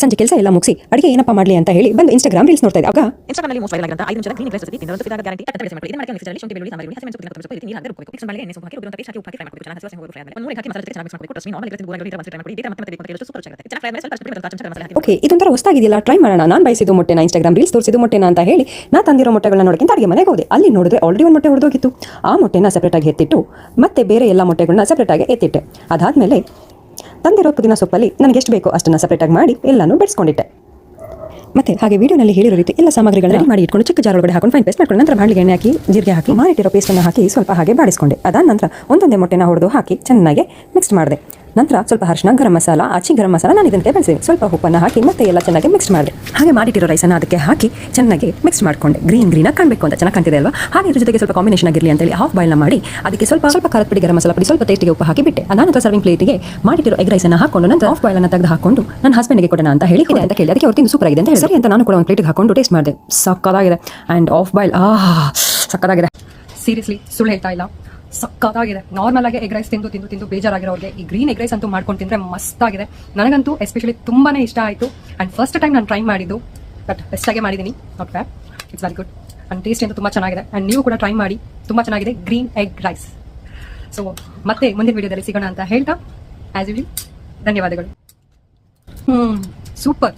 ಸಂಜೆ ಕೆಲಸ ಎಲ್ಲ ಮುಗಿಸಿ ಅಡಿಗೆ ಏನಪ್ಪ ಮಾಡಲಿ ಅಂತ ಹೇಳಿ ಬಂದು ಇನ್ಸ್ಟಾಗ್ರಾಮ್ ರೀಲ್ಸ್ ನೋಡ್ತಾ ಇದ್ದೆ. ಆಗ ಇನ್ಸ್ಟಾಗ್ರಾಮ್ನಲ್ಲಿ ಮೋಸ್ಟ್ ವೈರಲ್ ಆಗಿರುವಂತಹ 5 ನಿಮಿಷದ ಗ್ರೀನ್ ರೆಸಿಪಿ ತಿನ್ನೋದು ಫಿದಾಗ ಗ್ಯಾರಂಟಿ ಕಟ್ ಮಾಡಿ ಇದನ್ನ ಮಾಡಿ ಮಿಕ್ಸರ್ ಶುಂಠಿ ಬೆಳ್ಳುಳ್ಳಿ ಸಾಂಬಾರು ಹಸಿ ಮೆಣಸು ಕೊತ್ತಂಬರಿ ಸೊಪ್ಪು ನೀರು ಹಾಕಿ ರುಬ್ಬೇಕು ಮಿಕ್ಸ್ ಮಾಡಿ ಎಣ್ಣೆ ಸ್ವಲ್ಪ ಹಾಕಿ ರುಬ್ಬಿರುವಂತಹ ಪೇಸ್ಟ್ ಹಾಕಿ ಉಪ್ಪು ಹಾಕಿ ಫ್ರೈ ಮಾಡಬೇಕು ಚೆನ್ನಾಗಿ ಹಸಿ ಹೋಗಿ ಫ್ರೈ ಆಗಬೇಕು ಒಂದು ಹಾಕಿ ಮಸಾಲೆ ಚೆನ್ನಾಗಿ ಮಿಕ್ಸ್ ಮಾಡಬೇಕು ಟೊಸಿ ನಾರ್ಮಲ್ ರೆಸಿಪಿ ಗೋರಾಗಿ ಫ್ರೈ ಮಾಡಿ ಡೇಟಾ ಮತ್ತೆ ಬೇಕು ಅಂತ ಸೂಪರ್ ಚೆನ್ನಾಗಿ ಚೆನ್ನಾಗಿ ಫ್ರೈ ಮಾಡಿ ಸ್ವಲ್ಪ ಚಕ್ಕೆ ಮಸಾಲೆ ಹಾಕಿ ಓಕೆ ಇದೊಂಥರ ಹೊಸದಾಗಿದೆಯಲ್ಲ, ಟ್ರೈ ಮಾಡೋಣ. ನಾನು ಬಯಸಿದ್ದು ಮೊಟ್ಟೆನ ಇನ್ಸ್ಟಾಗ್ರಾಮ್ ರೀಲ್ಸ್ ತೋರಿಸಿದ್ದು ಮೊಟ್ಟೆನ ಅಂತ ಹೇಳಿ ನಾ ತಂದಿರೋ ಮೊಟ್ಟೆಗಳನ್ನ ನೋಡೋಕೆ ಅಡುಗೆ ಮನೆಗೆ ಹೋದೆ. ಅಲ್ಲಿ ನೋಡಿದ್ರೆ ಆಲ್ರೆಡಿ ಒಂದು ಮೊಟ್ಟೆ ಹೊಡೆದೋಗಿತ್ತು. ಆ ಮೊಟ್ಟೆನ ಸೆಪರೇಟಾಗಿ ಎತ್ತಿಟ್ಟು ಮತ್ತೆ ಬೇರೆ ಎಲ್ಲ ಮೊಟ್ಟೆಗಳನ್ನ ಸೆಪರೇಟಾಗಿ ಎತ್ತಿಟ್ಟೆ. ಅದಾದಮೇಲೆ ತಂದಿರೋ ಪುದೀನ ಸೊಪ್ಪಲ್ಲಿ ನನಗೆ ಎಷ್ಟು ಬೇಕೋ ಅಷ್ಟನ್ನು ಸೆಪರೇಟಾಗಿ ಮಾಡಿ ಎಲ್ಲನೂ ಬೆಳೆಸ್ಕೊಂಡಿಟ್ಟೆ. ಮತ್ತೆ ಹಾಗೆ ವಿಡಿಯೋನಲ್ಲಿ ಹೇಳಿರೋ ರೀತಿ ಎಲ್ಲ ಸಾಮಗ್ರಿಗಳನ್ನ ರೆಡಿ ಮಾಡಿ ಇಟ್ಕೊಂಡು ಚಿಕ್ಕ ಜಾರ್ ಒಳಗಡೆ ಹಾಕೊಂಡು ಫೈನ್ ಪೇಸ್ಟ್ ಮಾಡ್ಕೊಂಡು ನಂತರ ಬಾಣಲಿಗೆ ಎಣ್ಣೆ ಹಾಕಿ ಜೀರಿಗೆ ಹಾಕಿ ಮಾಡಿಟ್ಟಿರೋ ಪೇಸ್ಟನ್ನು ಹಾಕಿ ಸ್ವಲ್ಪ ಹಾಗೆ ಬಾಡಿಸ್ಕೊಂಡೆ. ಅದಾದ ನಂತರ ಒಂದೊಂದೇ ಮೊಟ್ಟೆನ ಹೊಡೆದು ಹಾಕಿ ಚೆನ್ನಾಗಿ ಮಿಕ್ಸ್ ಮಾಡಿದೆ. ನಂತರ ಸ್ವಲ್ಪ ಅರಿಶಿನ, ಗರಂ ಮಸಾಲ, ಆಚಿ ಗರಂ ಮಸಾಲ ನಾನು ಇದಕ್ಕೆ ಬಳಸಿದೆ. ಸ್ವಲ್ಪ ಉಪ್ಪನ್ನು ಹಾಕಿ ಮತ್ತೆ ಎಲ್ಲ ಚೆನ್ನಾಗಿ ಮಿಕ್ಸ್ ಮಾಡಿದೆ. ಹಾಗೆ ಮಾಡಿಟ್ಟಿರೋ ರೈಸನ್ನು ಅದಕ್ಕೆ ಹಾಕಿ ಚೆನ್ನಾಗಿ ಮಿಕ್ಸ್ ಮಾಡಿಕೊಂಡೆ. ಗ್ರೀನಾಗಿ ಕಾಣಬೇಕು ಅಂತ ಚೆನ್ನಾಗಿ ಕಾಣ್ತಿದೆ ಅಲ್ವಾ? ಹಾಗೆ ಇದ್ರ ಜೊತೆಗೆ ಸ್ವಲ್ಪ ಕಾಂಬಿನೇಷನ್ ಆಗಿರಲಿ ಅಂತೇಳಿ ಹಾಫ್ ಬಾಯ್ಲ್ನ ಮಾಡಿ ಅದಕ್ಕೆ ಸ್ವಲ್ಪ ಖಾರದ ಪುಡಿ, ಗರಂ ಮಸಾಲ ಪುಡಿ, ಸ್ವಲ್ಪ ಟೇಸ್ಟಿಗೆ ಉಪ್ಪು ಹಾಕಿ ಬಿಟ್ಟೆ. ಅದಾನಂತರ ಸರ್ವಿಂಗ್ ಪ್ಲೇಟಿಗೆ ಮಾಡಿಟ್ಟಿರೋ ಎಗ್ ರೈಸನ್ನು ಹಾಕೊಂಡು ನಂತರ ಹಾಫ್ ಬಾಯ್ಲನ್ನು ತೆಗೆದು ಹಾಕೊಂಡು ನನ್ನ ಹಸ್ಬೆಂಡ್ಗೆ ಕೊಡೋಣ ಅಂತ ಹೇಳಿ ಅಂತ ಕೇಳಿ ಅದಕ್ಕೆ ಅವ್ರು ತಿಂದು ಸೂಪರ್ ಆಗಿದೆ ಅಂತ ಹೇಳಿ ಸರಿ ಅಂತ ನಾನು ಕೂಡ ಒಂದು ಪ್ಲೇಟಿಗೆ ಹಾಕೊಂಡು ಟೇಸ್ಟ್ ಮಾಡಿದೆ. ಸಕ್ಕತ್ತಾಗಿದೆ. ಆ್ಯಂಡ್ ಆಫ್ ಬಾಯ್ಲ್ ಸಕ್ಕತ್ತಾಗಿದೆ. ಸೀರಿಯಸ್ಲಿ ಸುಳ್ಳು ಹೇಳ್ತಾ ಇಲ್ಲ, ಸಕ್ಕತ್ತಾಗಿದೆ. ನಾರ್ಮಲ್ ಆಗಿ ಎಗ್ ರೈಸ್ ತಿಂದು ಬೇಜಾರಾಗಿರೋರಿಗೆ ಈ ಗ್ರೀನ್ ಎಗ್ ರೈಸ್ ಅಂತೂ ಮಾಡ್ಕೊಂಡು ತಿಂದ್ರೆ ಮಸ್ತಾಗಿದೆ. ನನಗಂತೂ ಎಸ್ಪೆಷಲಿ ತುಂಬಾನೇ ಇಷ್ಟ ಆಯಿತು. ಆ್ಯಂಡ್ ಫಸ್ಟ್ ಟೈಮ್ ನಾನು ಟ್ರೈ ಮಾಡಿದ್ದು, ಬಟ್ ಬೆಸ್ಟಾಗೆ ಮಾಡಿದ್ದೀನಿ. Not bad, it's very good. And taste ಅಂತೂ ತುಂಬ ಚೆನ್ನಾಗಿದೆ. ಆ್ಯಂಡ್ ನೀವು ಕೂಡ ಟ್ರೈ ಮಾಡಿ, ತುಂಬ ಚೆನ್ನಾಗಿದೆ ಗ್ರೀನ್ ಎಗ್ ರೈಸ್. ಸೊ ಮತ್ತೆ ಮುಂದಿನ ವಿಡಿಯೋದಲ್ಲಿ ಸಿಗೋಣ ಅಂತ ಹೇಳ್ತಾ ಆಸ್ ಯೂಶುವಲ್ ಧನ್ಯವಾದಗಳು. ಸೂಪರ್.